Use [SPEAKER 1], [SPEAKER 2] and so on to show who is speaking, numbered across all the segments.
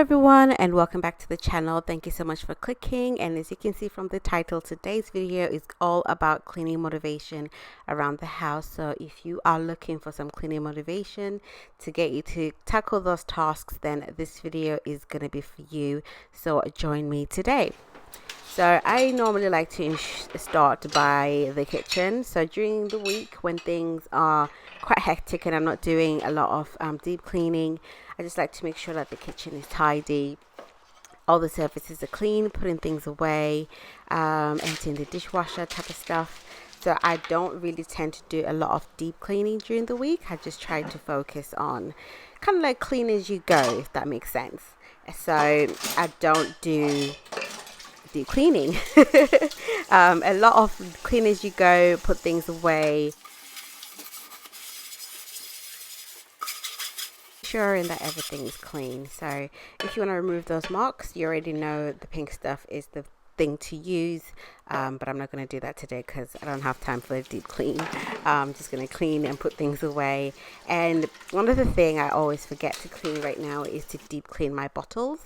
[SPEAKER 1] everyone, and welcome back to the channel. Thank you so much for clicking, and as you can see from the title, today's video is all about cleaning motivation around the house. So if you are looking for some cleaning motivation to get you to tackle those tasks, then this video is going to be for you. So join me today. So I normally like to start by the kitchen. So during the week when things are quite hectic and I'm not doing a lot of deep cleaning, I just like to make sure that the kitchen is tidy, all the surfaces are clean, putting things away, emptying the dishwasher type of stuff. So I don't really tend to do a lot of deep cleaning during the week. I just try to focus on kind of like clean as you go, if that makes sense. So I don't do deep cleaning. A lot of clean as you go, put things away, ensuring that everything is clean. So if you want to remove those marks, you already know the pink stuff is the thing to use, but I'm not going to do that today because I don't have time for a deep clean. I'm just going to clean and put things away. And one of the things I always forget to clean right now is to deep clean my bottles.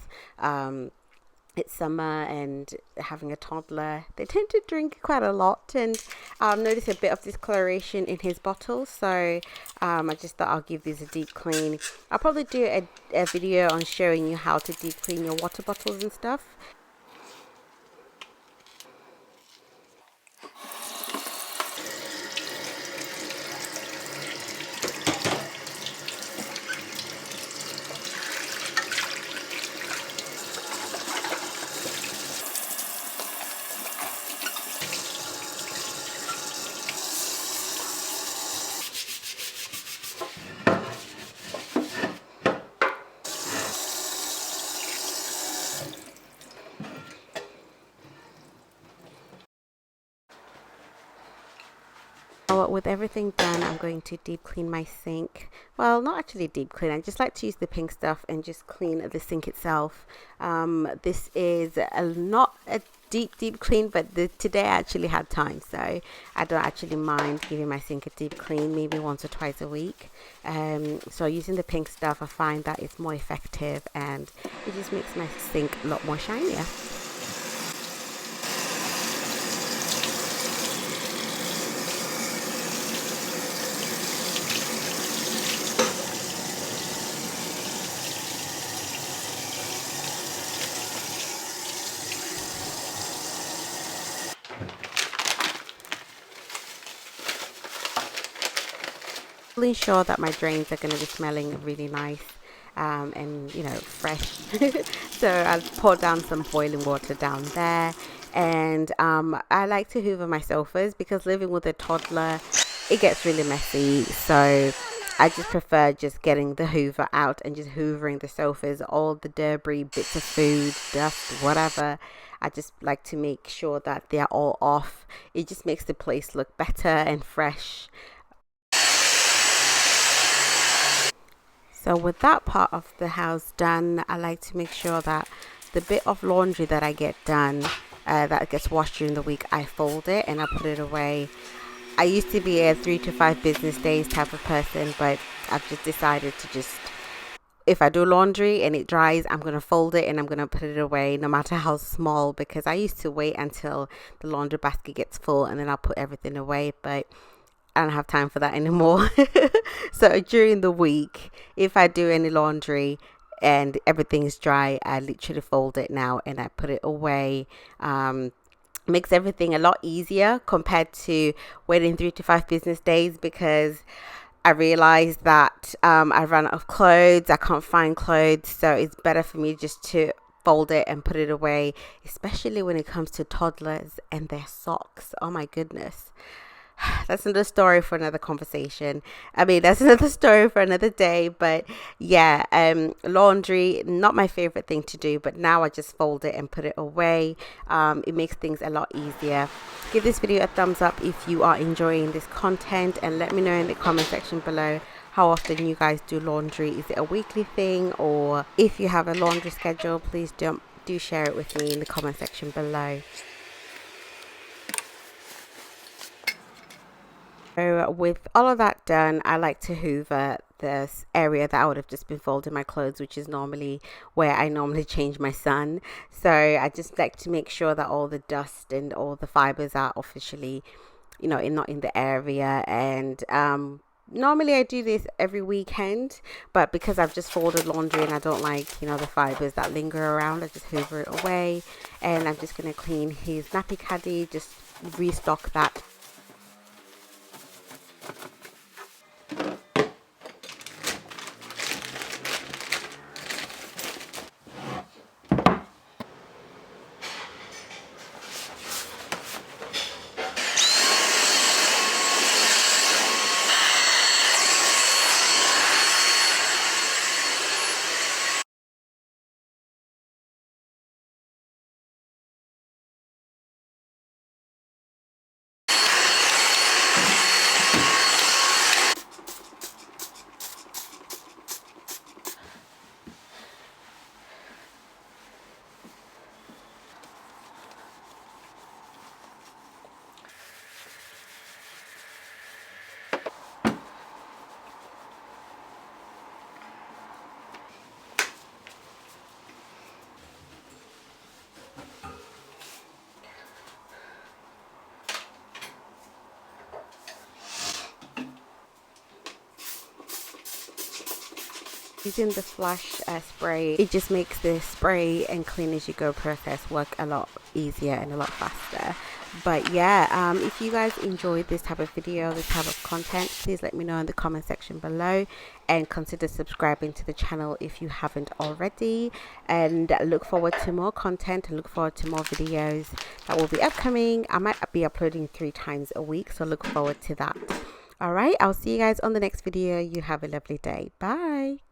[SPEAKER 1] It's summer and having a toddler, they tend to drink quite a lot, and I've noticed a bit of discoloration in his bottles. So I just thought I'll give these a deep clean. I'll probably do a video on showing you how to deep clean your water bottles and stuff. With everything done, I'm going to deep clean my sink. Well, not actually deep clean, I just like to use the pink stuff and just clean the sink itself. This is not a deep clean, but today I actually had time, so I don't actually mind giving my sink a deep clean, maybe once or twice a week. So using the pink stuff, I find that it's more effective and it just makes my sink a lot more shinier. Sure that my drains are going to be smelling really nice and fresh. So I'll pour down some boiling water down there, and I like to hoover my sofas because living with a toddler, it gets really messy. So I just prefer just getting the hoover out and just hoovering the sofas, all the debris, bits of food, dust, whatever. I just like to make sure that they're all off. It just makes the place look better and fresh. So with that part of the house done, I like to make sure that the bit of laundry that I get done, that gets washed during the week, I fold it and I put it away. I used to be a 3 to 5 business days type of person, but I've just decided to if I do laundry and it dries, I'm going to fold it and I'm going to put it away, no matter how small, because I used to wait until the laundry basket gets full and then I'll put everything away, but I don't have time for that anymore. So during the week, if I do any laundry and everything's dry, I literally fold it now and I put it away. Makes everything a lot easier compared to waiting 3 to 5 business days, because I realized that I ran out of clothes. I can't find clothes, so it's better for me just to fold it and put it away, especially when it comes to toddlers and their socks. Oh my goodness. That's another story for another conversation. I mean, that's another story for another day. But yeah, laundry, not my favorite thing to do, but now I just fold it and put it away. It makes things a lot easier. Give this video a thumbs up if you are enjoying this content, and let me know in the comment section below how often you guys do laundry. Is it a weekly thing, or if you have a laundry schedule, please do share it with me in the comment section below. So with all of that done, I like to hoover this area that I would have just been folding my clothes, which is normally where I normally change my son. So I just like to make sure that all the dust and all the fibers are officially, not in the area. And normally I do this every weekend, but because I've just folded laundry and I don't like, the fibers that linger around, I just hoover it away. And I'm just going to clean his nappy caddy, just restock that. Using the flash spray, it just makes the spray and clean as you go process work a lot easier and a lot faster. But yeah, if you guys enjoyed this type of video, this type of content, please let me know in the comment section below, and consider subscribing to the channel if you haven't already. And look forward to more content, and look forward to more videos that will be upcoming. I might be uploading 3 times a week, so look forward to that. All right, I'll see you guys on the next video. You have a lovely day. Bye.